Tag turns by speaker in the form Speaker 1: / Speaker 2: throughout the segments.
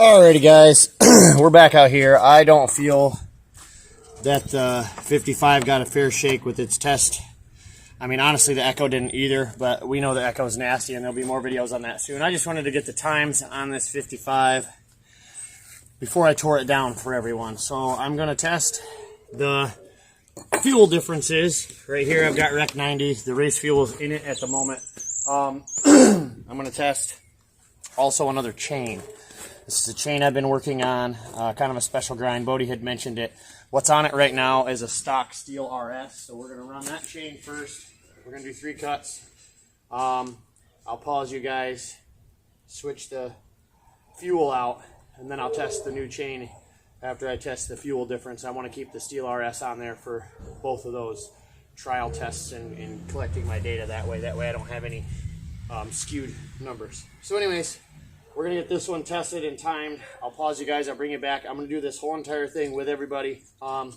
Speaker 1: Alrighty guys, we're back out here. I don't feel that 55 got a fair shake with its test. I mean, honestly, the Echo didn't either, but we know the Echo's nasty, and there'll be more videos on that soon. I just wanted to get the times on this 55 before I tore it down for everyone. So I'm going to test the fuel differences. Right here I've got Rec 90. The race fuel is in it at the moment. I'm going to test also another chain. This is a chain I've been working on, kind of a special grind. Bodie had mentioned it. What's on it right now is a stock steel RS, so we're going to run that chain first. We're going to do 3 cuts. I'll pause you guys, switch the fuel out, and then I'll test the new chain after I test the fuel difference. I want to keep the steel RS on there for both of those trial tests and collecting my data that way. That way I don't have any skewed numbers. So anyways, we're going to get this one tested and timed. I'll pause you guys. I'll bring you back. I'm going to do this whole entire thing with everybody. And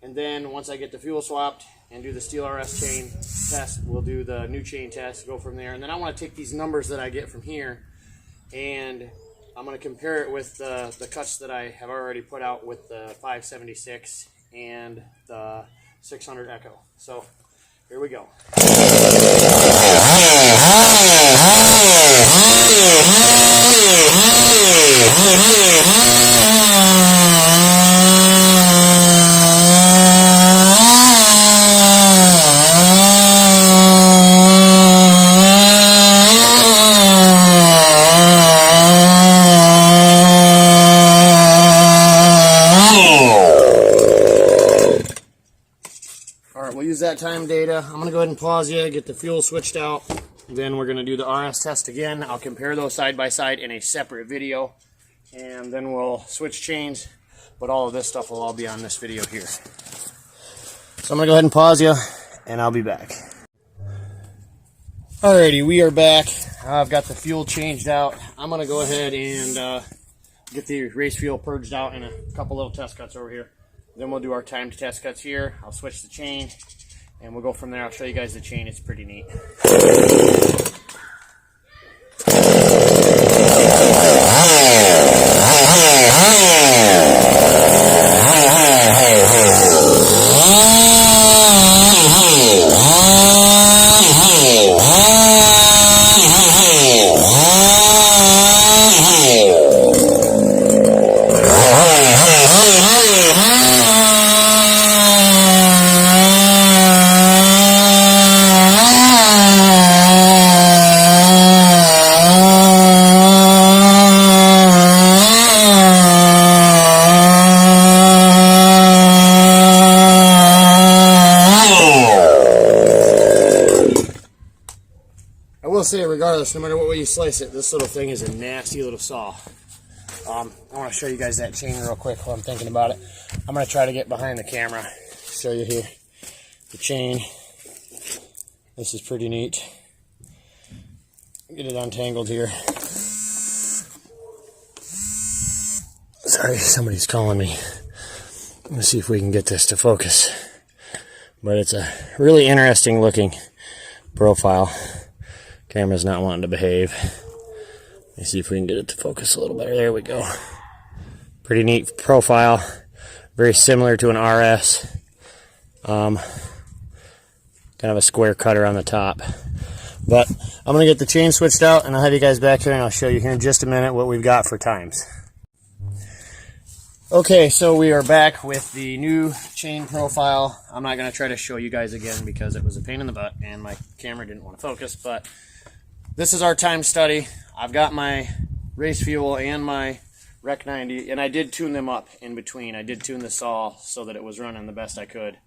Speaker 1: then once I get the fuel swapped and do the steel RS chain test, we'll do the new chain test, go from there. And then I want to take these numbers that I get from here, and I'm going to compare it with the cuts that I have already put out with the 576 and the 600 Echo. So here we go. Alright, we'll use that time data. I'm going to go ahead and pause you, get the fuel switched out. Then we're going to do the RS test again. I'll compare those side by side in a separate video. And then we'll switch chains. But all of this stuff will all be on this video here. So I'm going to go ahead and pause you, and I'll be back. Alrighty, we are back. I've got the fuel changed out. I'm going to go ahead and get the race fuel purged out in a couple little test cuts over here. Then we'll do our timed test cuts here. I'll switch the chain, and we'll go from there. I'll show you guys the chain. It's pretty neat. I will say, regardless, no matter what way you slice it, this little thing is a nasty little saw. I want to show you guys that chain real quick while I'm thinking about it. I'm going to try to get behind the camera, show you here the chain. This is pretty neat. Get it untangled here. Sorry, somebody's calling me. Let's see if we can get this to focus. But it's a really interesting looking profile. Camera's not wanting to behave. Let me see if we can get it to focus a little better. There we go. Pretty neat profile. Very similar to an RS. Kind of a square cutter on the top. But I'm going to get the chain switched out, and I'll have you guys back here, and I'll show you here in just a minute what we've got for times. Okay, so we are back with the new chain profile. I'm not going to try to show you guys again because it was a pain in the butt, and my camera didn't want to focus, but this is our time study. I've got my race fuel and my Rec 90, and I did tune them up in between. I did tune the saw so that it was running the best I could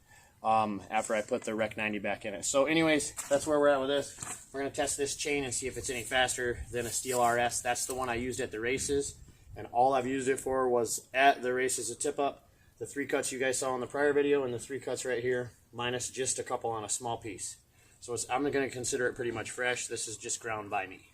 Speaker 1: after I put the Rec 90 back in it. So anyways, that's where we're at with this. We're going to test this chain and see if it's any faster than a steel RS. That's the one I used at the races, and all I've used it for was at the races, a tip up. The 3 cuts you guys saw in the prior video and the 3 cuts right here, minus just a couple on a small piece. So I'm going to consider it pretty much fresh. This is just ground by me.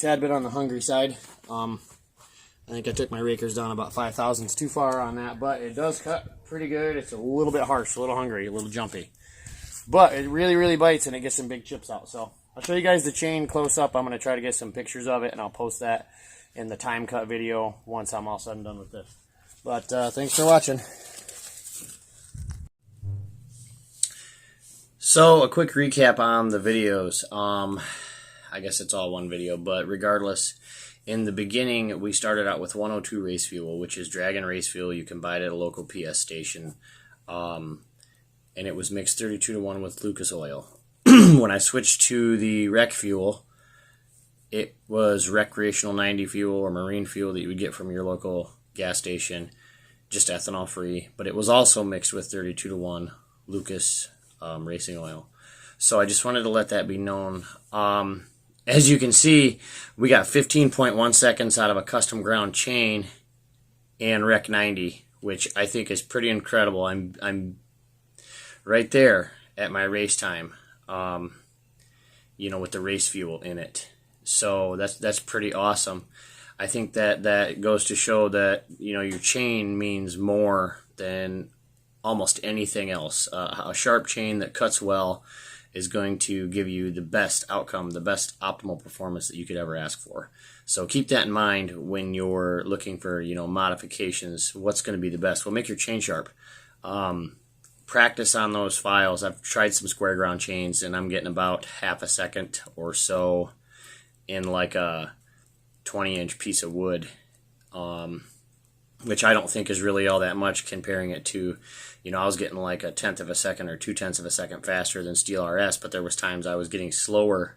Speaker 1: tad bit on the hungry side. I think I took my rakers down about 5 thousandths too far on that, but it does cut pretty good. It's a little bit harsh, a little hungry, a little jumpy. But it really, really bites, and it gets some big chips out. So I'll show you guys the chain close up. I'm going to try to get some pictures of it, and I'll post that in the time cut video once I'm all said and done with this. But thanks for watching. So a quick recap on the videos. I guess it's all one video, but regardless, in the beginning, we started out with 102 race fuel, which is Dragon race fuel. You can buy it at a local PS station. And it was mixed 32-to-1 with Lucas oil. When I switched to the rec fuel, it was recreational 90 fuel or marine fuel that you would get from your local gas station, just ethanol free. But it was also mixed with 32-to-1 Lucas racing oil. So I just wanted to let that be known. As you can see, we got 15.1 seconds out of a custom ground chain and Rec 90, which I think is pretty incredible. I'm right there at my race time, with the race fuel in it. So that's pretty awesome. I think that goes to show that your chain means more than almost anything else. A sharp chain that cuts well is going to give you the best outcome, the best optimal performance that you could ever ask for. So keep that in mind when you're looking for, modifications. What's going to be the best? Well, make your chain sharp. Practice on those files. I've tried some square ground chains, and I'm getting about half a second or so in like a 20-inch piece of wood, which I don't think is really all that much comparing it to, I was getting like 1/10 of a second or 2/10 of a second faster than Steel RS, but there was times I was getting slower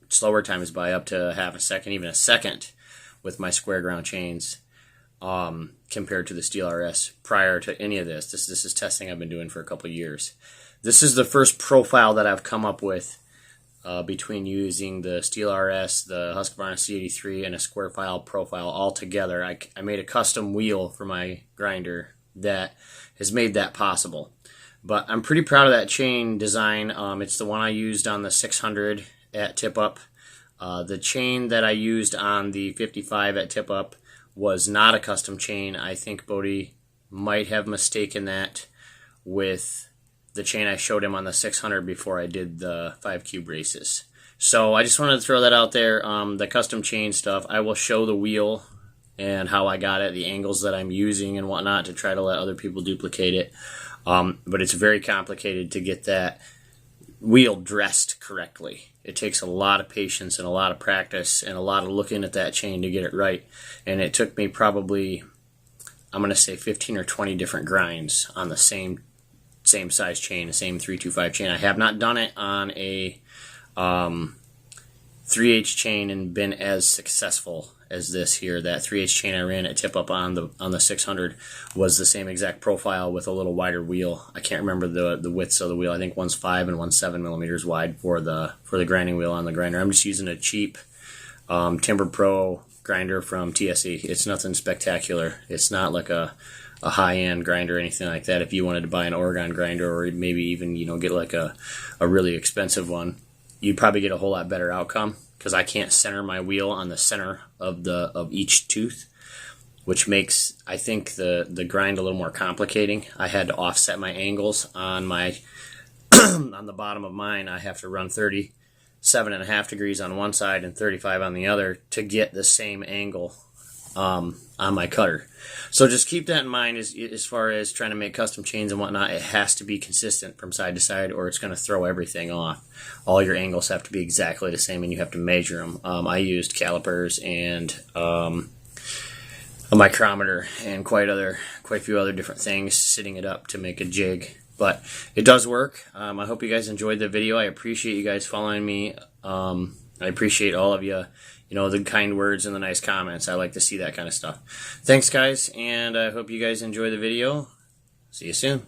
Speaker 1: times by up to half a second, even a second with my square ground chains compared to the Steel RS prior to any of this. This is testing I've been doing for a couple of years. This is the first profile that I've come up with between using the Steel RS, the Husqvarna C83, and a square file profile all together. I made a custom wheel for my grinder that has made that possible. But I'm pretty proud of that chain design. It's the one I used on the 600 at Tip Up. The chain that I used on the 55 at Tip Up was not a custom chain. I think Bodie might have mistaken that with the chain I showed him on the 600 before I did the 5 cube races. So I just wanted to throw that out there. The custom chain stuff, I will show the wheel and how I got it, the angles that I'm using and whatnot to try to let other people duplicate it. But it's very complicated to get that wheel dressed correctly. It takes a lot of patience and a lot of practice and a lot of looking at that chain to get it right. And it took me probably, I'm going to say 15 or 20 different grinds on the same size chain, the same 325 chain. I have not done it on a 3H chain and been as successful as this here. That 3H chain I ran at Tip Up on the 600 was the same exact profile with a little wider wheel. I can't remember the widths of the wheel. I think one's 5 and one's 7 millimeters wide for the grinding wheel on the grinder. I'm just using a cheap Timber Pro grinder from TSE. It's nothing spectacular. It's not like a high-end grinder or anything like that. If you wanted to buy an Oregon grinder or maybe even get like a really expensive one, you'd probably get a whole lot better outcome, because I can't center my wheel on the center of each tooth, which makes, I think, the grind a little more complicating. I had to offset my angles on my on the bottom of mine. I have to run 37.5 degrees on one side and 35 on the other to get the same angle on my cutter. So just keep that in mind as far as trying to make custom chains and whatnot. It has to be consistent from side to side, or it's going to throw everything off. All your angles have to be exactly the same, and you have to measure them. I used calipers and a micrometer and quite a few other different things, setting it up to make a jig. But it does work. I hope you guys enjoyed the video. I appreciate you guys following me. I appreciate all of you, the kind words and the nice comments. I like to see that kind of stuff. Thanks, guys, and I hope you guys enjoy the video. See you soon.